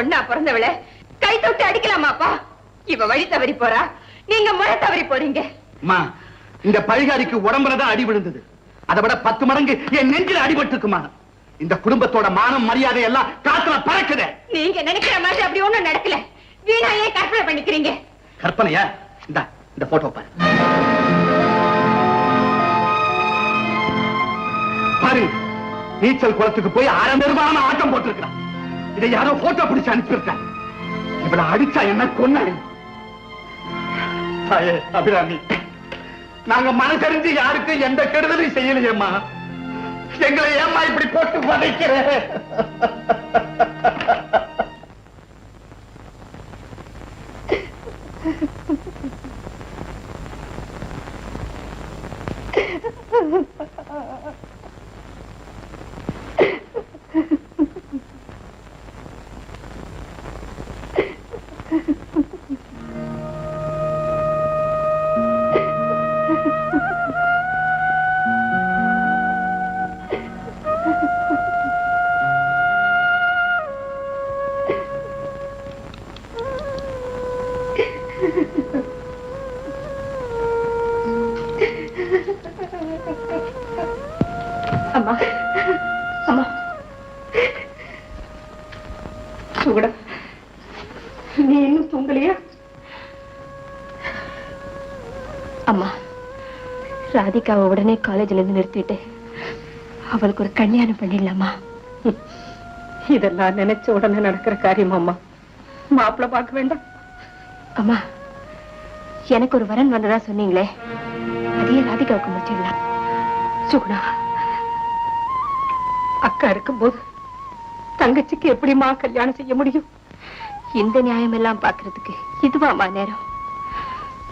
பொண்ணா பிறந்தவள கை தொட்டு அடிக்கலாமாப்பா? இவ வழி தவறி போறா, நீங்க முறை தவறி போறீங்க. இந்த பழிகாரிக்கு உடம்புலதான் அடி விழுந்தது, அதை விட 10 மடங்கு என் நெஞ்சில அடிபட்டு இருக்குமா. இந்த குடும்பத்தோட மானம் மரியாதை எல்லாம் காத்துல பறக்குது. நீங்க நினைக்கிற மாதிரி அப்படி ஒண்ணும் நடக்கல. வீணா ஏன் கற்பனை பண்ணிக்கிறீங்க? கற்பனையா? இந்த போட்டோ பாரு. பாரு, நீச்சல் குளத்துக்கு போய் அரை நிர்வாண ஆட்டம் போட்டிருக்கிறான். இதை யாரோ போட்டோ பிடிச்சு அனுப்பியிருக்காங்க. இவளை அடிச்சா என்ன கொன்ன? அபிராமி, நாங்க மனசறிஞ்சு யாருக்கு எந்த கெடுதலையும் செய்யலையேம்மா. எங்களை ஏம்மா இப்படி போட்டு வதைக்கிற? அம்மா, அம்மா, சுகுடா, நீ இன்னும் தூங்கலையா? அம்மா, ராதிகாவை உடனே காலேஜ்ல இருந்து நிறுத்திட்டு அவளுக்கு ஒரு கல்யாணம் பண்ணிடலாமா? இதெல்லாம் நினைச்ச உடனே நடக்கிற காரியம் அம்மா. மாப்பிள்ள பார்க்க வேண்டாம். அம்மா, எனக்கு ஒரு வரன் வந்ததா சொன்னீங்களே, அதையே ராதிகாவுக்கு முடிச்சிடலாம். சுகுணா, அக்கா இருக்கும்போது தங்கச்சிக்கு எப்படிமா கல்யாணம் செய்ய முடியும்? இந்த நியாயம் எல்லாம் பாக்குறதுக்கு இதுவாமா நேரம்?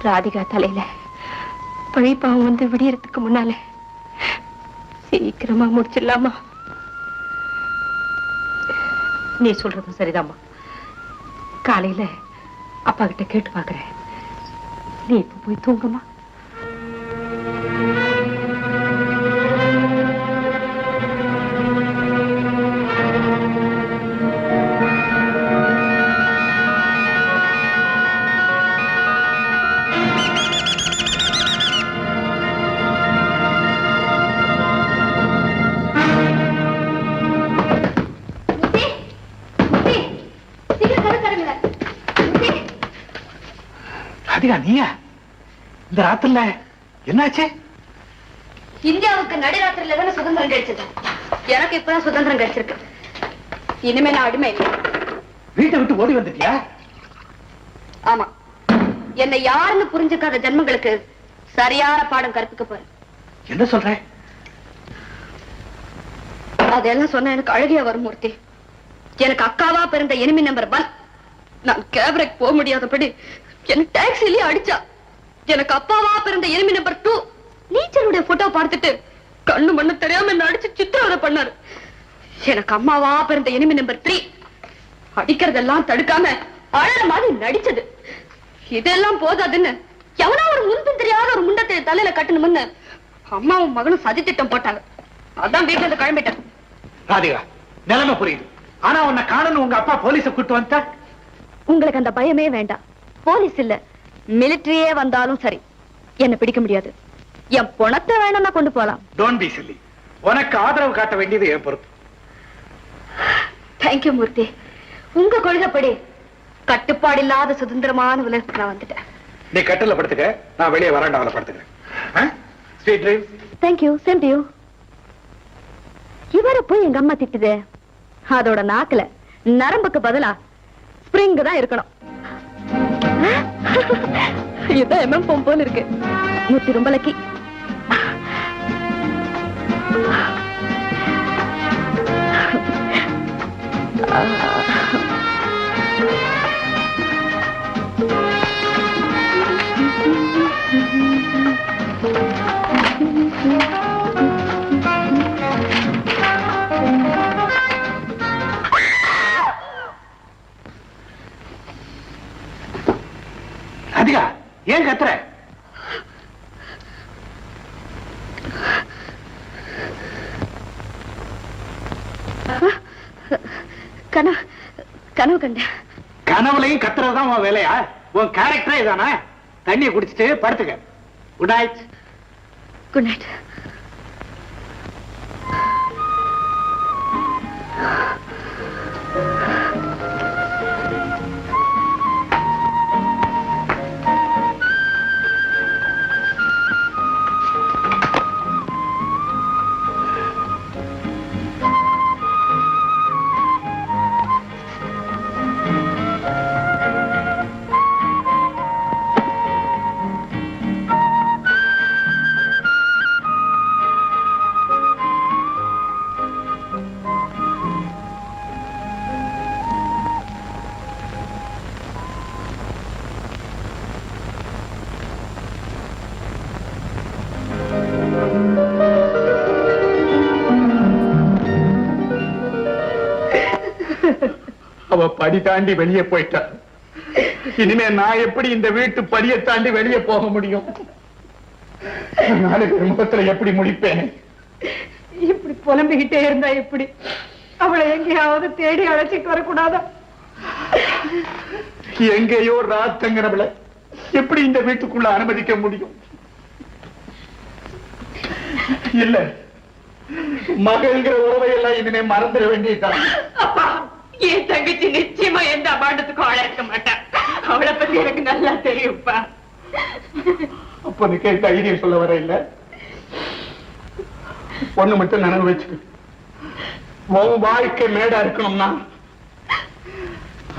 ராதிகா தலையில பழிப்பாவம் வந்து விடியறதுக்கு முன்னால சீக்கிரமா முடிச்சிடலாமா? நீ சொல்றதும் சரிதாம்மா. காலையில அப்பா கிட்ட கேட்டு பாக்குறேன். நீ இப்ப போய் தூங்குமா? நீயா இந்த ராத்திரில என்னாச்சு? இந்தியாவுக்கு நடுராத்திரில தானே சுதந்திரம் கிடைச்சது. எனக்கு இப்பதான் சுதந்திரம் கிடைச்சிருக்கு. இனிமே நான் அடிமை இல்லை. வீட்டை விட்டு ஓடி வந்துட்டியா? ஆமா, என்னை யாருன்னு புரிஞ்சுக்காத ஜென்மங்களுக்கு சரியான பாடம் கற்பிக்க போறேன். என்ன சொல்ற? அதெல்லாம் சொன்ன எனக்கு அழகியா வரும் மூர்த்தி. எனக்கு அக்காவா பிறந்த எனிமி நம்பர் 1 நான் கேபரேக்கு போக முடியாதபடி எனக்கு டாக்ஸிலேயே அடிச்சா. எனக்கு அப்பாவா பிறந்த எனிமி நம்பர் 2 நீச்சலுடைய போட்டோ பார்த்துட்டு கண்ணு மண்ணு தெரியாம என்ன அடிச்சு சித்திரவதை பண்ணாரு. எனக்கு அம்மாவா பிறந்த எனிமி நம்பர் 3 அடிக்கிறதெல்லாம் தடுக்காம அழற மாதிரி நடிச்சது. இதெல்லாம் போதாதுன்னு எவனா ஒரு முன்பின் தெரியாத ஒரு முண்டத்தை தலையில கட்டணும்னு அம்மாவும் மகனும் சதி திட்டம் போட்டாங்க. அதான் வீட்டுல இருந்து கிளம்பிட்டேன். ராதிகா, நிலைமை புரியுது. ஆனா உன்னை காணணும் உங்க அப்பா போலீஸை கூட்டு வந்தா? உங்களுக்கு அந்த பயமே வேண்டாம். போலீஸ் இல்ல, மிலிட்டரியே வந்தாலும் சரி, என்ன பிடிக்க முடியாது. என் பணத்தை வேணும்னா கொண்டு போலாம். Don't be chilli. உனக்கு ஆதரவு காட்ட வேண்டியது என் பொறுப்பு. தேங்க்யூ மூர்த்தி. உங்க கொள்கைப்படி கட்டுப்பாடு இல்லாத சுதந்திரமான உலகத்துக்கு நான் வந்துட்டேன். நீ கட்டில படுத்துக்க, நான் வெளியே வராண்டாவில படுத்துக்கிறேன். Sweet dream. Thank you, same to you. இவரை போய் எங்க அம்மா திட்டுது. அதோட நாக்குல நரம்புக்கு பதிலா ஸ்பிரிங் தான் இருக்கணும். இதுதான் எம்எம் போம் போல இருக்கு. மூர்த்தி ரொம்ப லக்கி. ராதிகா, ஏன் கத்துற? கனவு கண்டேன். கனவுலையும் கத்துறதுதான் உன் வேலையா? உன் கேரக்டரே இதானே? தண்ணியை குடிச்சிட்டு படுத்துக்க. Good night. Good night. அவ படி தாண்டி வெளியே போயிட்டா. இனிமே நான் எப்படி இந்த வீட்டு படியை தாண்டி வெளியே போக முடியும்? நாளைக்கு முகத்துல எப்படி முடிப்பேன்? இப்படி புலம்பிக்கிட்டே இருந்தா எப்படி? அவளை எங்கேயாவது தேடி அழைச்சிட்டு வரக்கூடாதா? எங்கேயோ ராத்தங்கிறவள எப்படி இந்த வீட்டுக்குள்ள அனுமதிக்க முடியும்? இல்ல, மகள்கிற உறவை எல்லாம் இனிமே மறந்துட வேண்டியதான். அப்பா, என் தங்கச்சி நிச்சயமா எந்த அபாண்டத்துக்கும் ஆளாக்க மாட்டான். அவளை பத்தி எனக்கு நல்லா தெரியும்ப்பா. அப்ப நீ கேட்ட தைரியம் சொல்ல வர இல்ல. ஒண்ணு மட்டும் நினைவு வச்சு, உன் வாழ்க்கை மேடா இருக்கணும்னா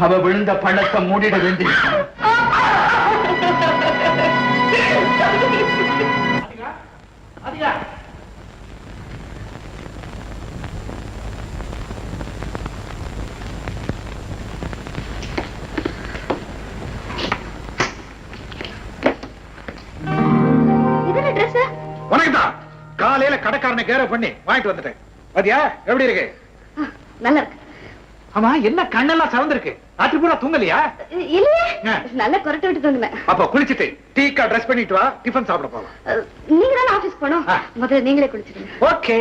அவ விழுந்த பள்ளத்தை மூடிட வேண்டிய. உனக்குதான் காலையில கடைக்காரனை கேர பண்ணி வாங்கிட்டு வந்துட்டேன். பாத்தியா எப்படி இருக்கு? நல்லா இருக்கு. ஆமா, என்ன கண்ணெல்லாம் சவந்திருக்கு? ராத்திரி பூரா தூங்கலையா? இல்லையே, நல்லா கொரட்டை விட்டு தூங்குனேன். அப்ப குளிச்சுட்டு டீக்கா ட்ரெஸ் பண்ணிட்டு வா, டிஃபன் சாப்பிட போலாம். நீங்க தானே ஆபீஸ் போனோம், முதல்ல நீங்களே குளிச்சிடுங்க. ஓகே.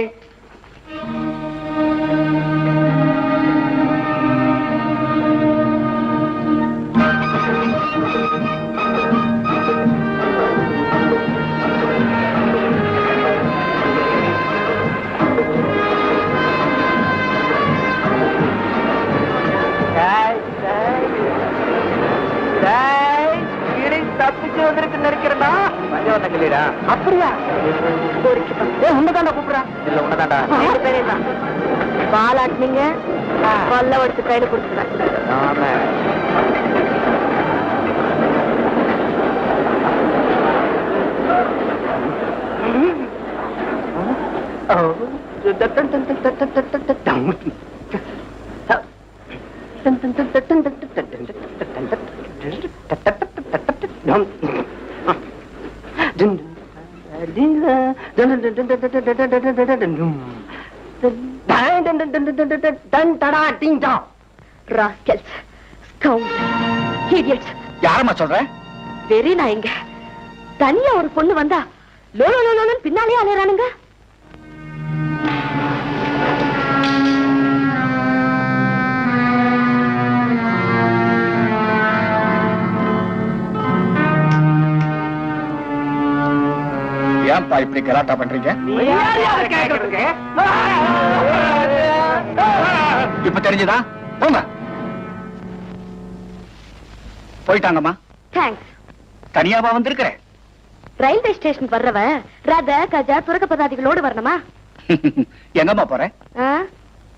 அப்படியா? உன்னதாண்டா கூப்பிடுறா. இல்ல உன்னதாண்டா. பாலாட்டினீங்க, கொல்ல எடுத்து கையில கொடுத்துருவேன். யாரம்மா சொல்ற? வெறி நாய்ங்க. தனியா ஒரு பொண்ணு வந்தா லோலோ லோலோன்னு பின்னாலே அலையறானுங்க. ஏன்பா இப்படி கலாட்டா பண்றீங்க? இப்ப தெரிஞ்சதா? போங்க. போயிட்டாங்கம்மா. தேங்க்ஸ். தனியாவா வந்திருக்கிறேன்? ரயில்வே ஸ்டேஷன் வர்றவ ரத கஜா துரக பதாதிகளோடு வரணுமா? எங்கம்மா போறேன்?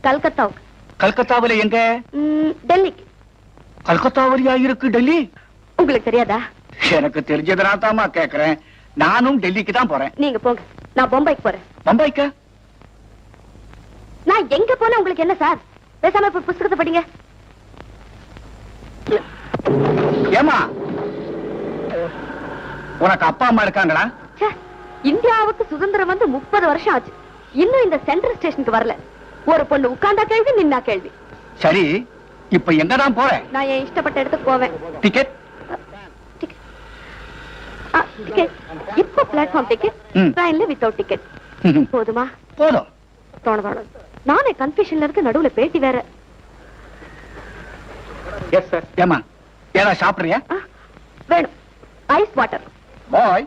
கல்கத்தாவுக்கு. கல்கத்தாவில எங்க? டெல்லிக்கு. கல்கத்தாவிலயா இருக்கு டெல்லி? உங்களுக்கு தெரியாதா? எனக்கு தெரிஞ்சதுனா தாமா கேக்குறேன். நானும் டெல்லிக்கு தான் போறேன். நீங்க போங்க, நான் பொம்பாய்க்கு போறேன். பம்பாய்க்கா? நான் எங்க போனா உங்களுக்கு என்ன சார்? பேசாம இப்ப புஸ்தகத்தை படிங்க. ஏமா, உனக்கு அப்பா அம்மா இருக்காங்களா? இந்தியாவுக்கு சுதந்திரம் வந்து 30 வருஷம் ஆச்சு. இன்னும் இந்த சென்ட்ரல் ஸ்டேஷனுக்கு வரல. ஒரு பொண்ணு உட்கார்ந்தா கேள்வி, நின்னா கேள்வி. சரி, இப்ப எங்கதான் போறேன்? நான் என் இஷ்டப்பட்ட இடத்துக்கு போவேன். டிக்கெட்? டிக்கெட் இப்ப பிளாட்ஃபார்ம் டிக்கெட், ட்ரெயின்ல வித்தவுட் டிக்கெட். போதுமா? போதும். நானே கன்ஃபியூஷன்ல இருக்கு, நடுவுல பேட்டி வேற. Yes sir. ஏமா ஏதா சாப்பிடுறியா? வேணும் ஐஸ் வாட்டர். பாய்.